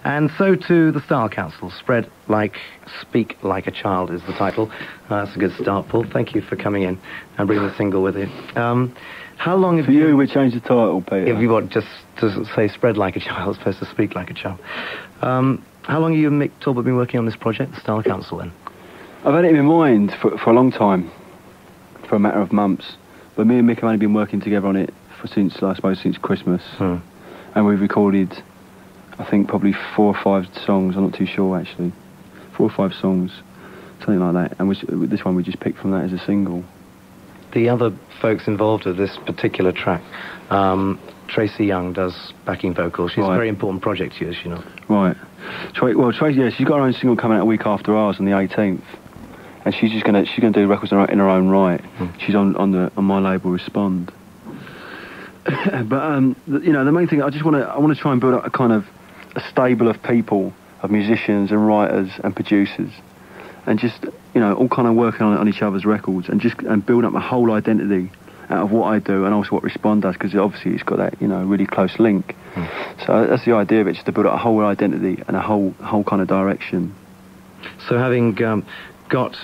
And so to the Style Council. Spread Like, Speak Like a Child is the title. That's a good start, Paul. Thank you for coming in and bringing the single with you. How long have For you, we changed the title, Peter. If you want just to say Spread Like a Child as opposed to Speak Like a Child. How long have you and Mick Talbot been working on this project, the Style Council, then? I've had it in my mind for a long time, for a matter of months. But me and Mick have only been working together on it since Christmas. And we've recorded, I think, probably 4 or 5 songs. I'm not too sure, actually. 4 or 5 songs, something like that. And this one we just picked from that as a single. The other folks involved with this particular track, Tracy Young does backing vocals. She's a very important project to you, as you know. Right. Well, Tracy, yeah, she's got her own single coming out a week after ours on the 18th. And she's gonna do records in her own right. She's on my label Respond. But the main thing I want to try and build up a kind of a stable of people, of musicians and writers and producers, and just all kind of working on each other's records and build up a whole identity out of what I do and also what Respond does, because obviously it's got that really close link. So that's the idea of it, just to build up a whole identity and a whole kind of direction. So having got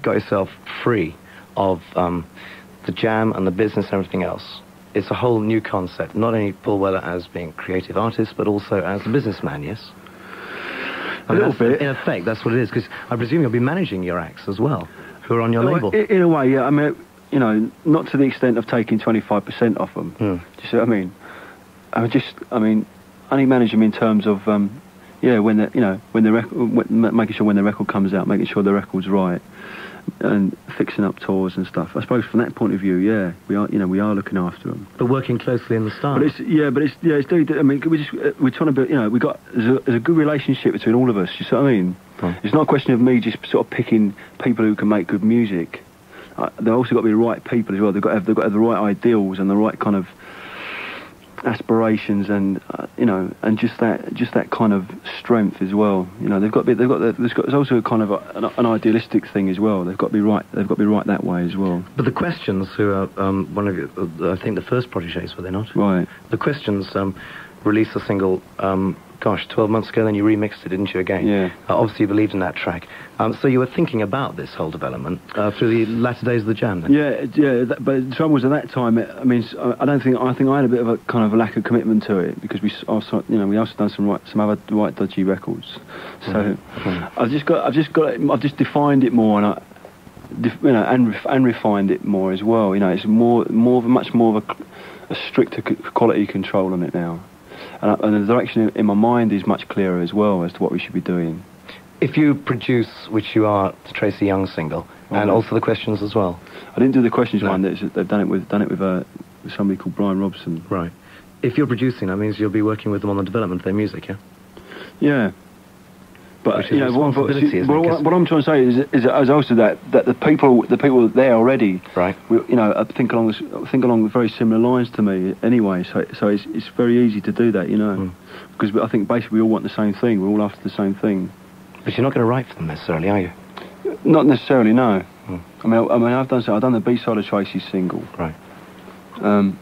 yourself free of the jam and the business and everything else, it's a whole new concept. Not only Paul Weller as being a creative artist, but also as a businessman. Yes. A little bit. In effect, that's what it is. Because I presume you'll be managing your acts as well, who are on your label. In a way, yeah. I mean, not to the extent of taking 25% off them. Do you see what I mean? Only manage them in terms of making sure when the record comes out, making sure the record's right, and fixing up tours and stuff. I suppose from that point of view, yeah, we are looking after them. But working closely in the style. But it's I mean, we're trying to build. There's a good relationship between all of us. You see what I mean? It's not a question of me just sort of picking people who can make good music. They've also got to be the right people as well. They've got to have the right ideals and the right kind of aspirations, and and just that kind of strength as well. There's also a kind of an idealistic thing as well. They've got to be right. They've got to be right that way as well. But the Questions, who are one of your, I think the first protégés, were they not? Right. The Questions released a single 12 months ago, then you remixed it, didn't you, again? Yeah. Obviously you believed in that track. So you were thinking about this whole development through the latter days of the jam, then? Yeah, but the trouble was at that time, I think I had a bit of a kind of a lack of commitment to it, because we also done some other right dodgy records. So I've just defined it more, and refined it more as well. It's much more of a stricter quality control on it now. And the direction in my mind is much clearer as well as to what we should be doing. If you produce, which you are, the Tracy Young single, and also the Questions as well. I didn't do the Questions one. They've done it with somebody called Brian Robson. Right. If you're producing, that means you'll be working with them on the development of their music, yeah? Yeah. But what I'm trying to say is also that the people there already, right? Think along very similar lines to me anyway. So it's very easy to do that, because I think basically we all want the same thing. We're all after the same thing. But you're not going to write for them necessarily, are you? Not necessarily, no. I mean I've done the B-side of Tracy's single, right? And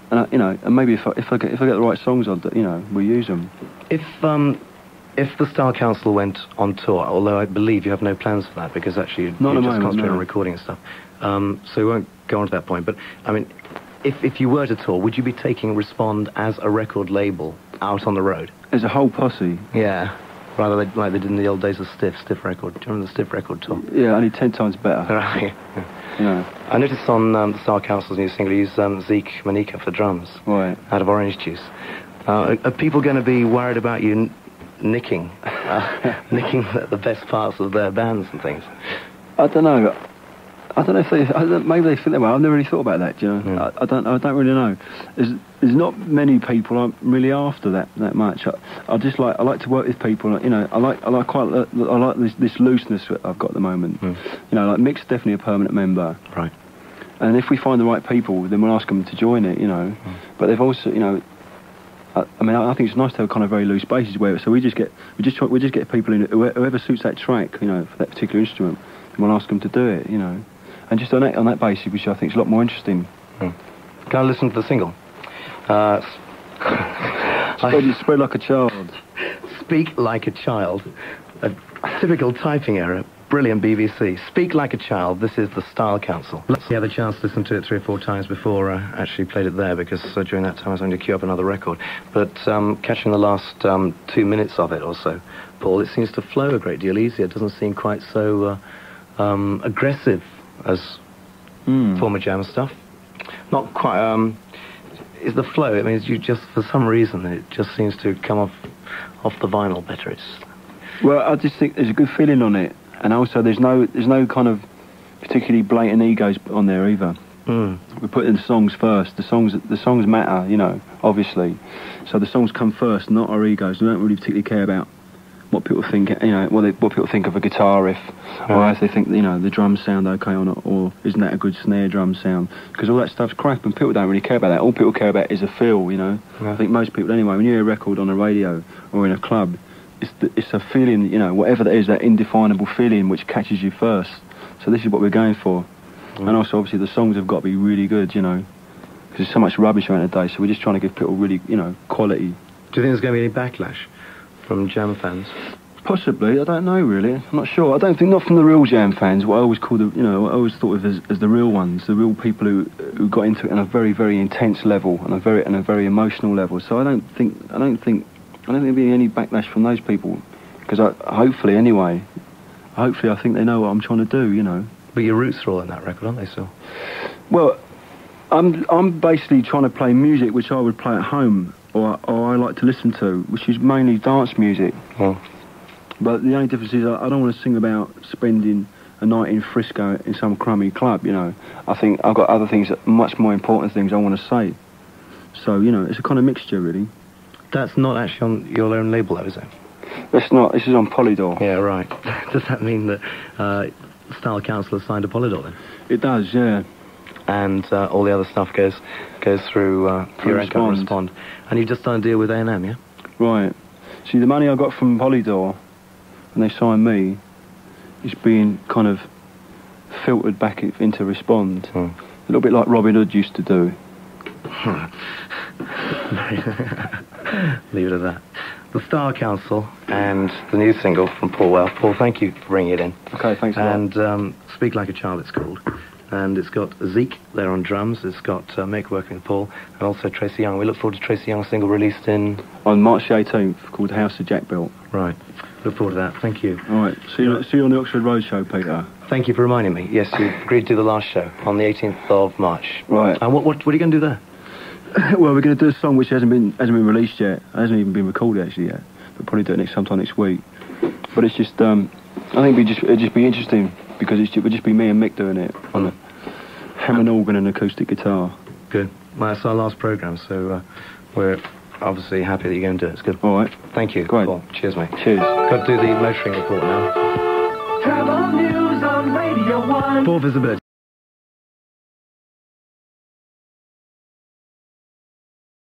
maybe if I get the right songs, we'll use them. If the Style Council went on tour, although I believe you have no plans for that, because actually you just concentrate on recording and stuff, so we won't go on to that point. But I mean, if you were to tour, would you be taking Respond as a record label out on the road? As a whole posse? Yeah, rather like they did in the old days of Stiff Record. Do you remember the Stiff Record tour? Yeah, only 10 times better. Right. Yeah. I noticed on the Style Council's new single, you use Zeke Manika for drums. Right. Out of Orange Juice. Are people going to be worried about you nicking the best parts of their bands and things? I don't know if maybe they think that way. I've never really thought about that, you know. I don't really know. There's not many people I'm really after that much. I like to work with people. I like this looseness that I've got at the moment. Like Mick's definitely a permanent member. Right. And if we find the right people, then we'll ask them to join it. But they've also, I think it's nice to have a kind of very loose basis where we just get people in, whoever suits that track, for that particular instrument, and we'll ask them to do it, and just on that basis, which I think is a lot more interesting. Can I listen to the single? Spread Like a Child. Speak like a child. A typical typing error. Brilliant BBC. Speak like a child. This is the Style Council. Let's have a chance to listen to it 3 or 4 times before I actually played it there, because during that time I was going to queue up another record. But catching the last 2 minutes of it or so, Paul, it seems to flow a great deal easier. It doesn't seem quite so aggressive as former Jam stuff. Not quite. Is the flow? I mean, you just, for some reason, it just seems to come off the vinyl better. Well, I just think there's a good feeling on it, and also there's no kind of particularly blatant egos on there either. We put in the songs first. The songs matter, you know, obviously. So the songs come first, not our egos. We don't really particularly care about what people think, you know, what people think of a guitar riff, or if they think, you know, the drums sound okay or not, or isn't that a good snare drum sound? Because all that stuff's crap, and people don't really care about that. All people care about is a feel, you know. I think most people anyway. When you hear a record on a radio or in a club, it's a feeling, you know, whatever that is, that indefinable feeling which catches you first. So this is what we're going for. And also, obviously, the songs have got to be really good, you know, because there's so much rubbish around the day. So we're just trying to give people really, you know, quality. Do you think there's going to be any backlash from Jam fans? Possibly, I don't know really. I'm not sure. I don't think, not from the real Jam fans. What I always call what I always thought of as the real ones, the real people who got into it on a very, very intense level and a very emotional level. So I don't think there'll be any backlash from those people, because hopefully I think they know what I'm trying to do, you know. But your roots are all in that record, aren't they, still? Well, I'm basically trying to play music which I would play at home, or I like to listen to, which is mainly dance music. But the only difference is I don't want to sing about spending a night in Frisco in some crummy club, you know. I think I've got other things, much more important things I want to say. So, you know, it's a kind of mixture, really. That's not actually on your own label, though, is it? It's not. This is on Polydor. Yeah, right. Does that mean that Style Council has signed a Polydor, then? It does, yeah. And all the other stuff goes through your Respond. And you've just done a deal with A&M, yeah? Right. See, the money I got from Polydor, when they signed me, is being kind of filtered back into Respond. A little bit like Robin Hood used to do. Leave it at that. The Style Council and the new single from Powell. Paul, thank you for bringing it in. Okay, thanks a lot. And Speak Like a Child, it's called. And it's got Zeke there on drums. It's got Mick working with Paul, and also Tracy Young. We look forward to Tracy Young's single released on March the 18th, called House of Jack Built. Right. Look forward to that. Thank you. All right. See you on the Oxford Road show, Peter. Thank you for reminding me. Yes, you agreed to do the last show on the 18th of March. Right. And what are you going to do there? Well, we're going to do a song which hasn't been released yet. It hasn't even been recorded actually yet. We'll probably do it sometime next week. But it's just, I think it'd just be interesting, because it would just be me and Mick doing it on the Hammond organ and acoustic guitar. Good. Well, that's our last programme, so we're obviously happy that you're going to do it. It's good. All right. Thank you. Great. Paul. Cheers, mate. Cheers. Got to do the motoring report now. Travel news on Radio 1. Poor visibility.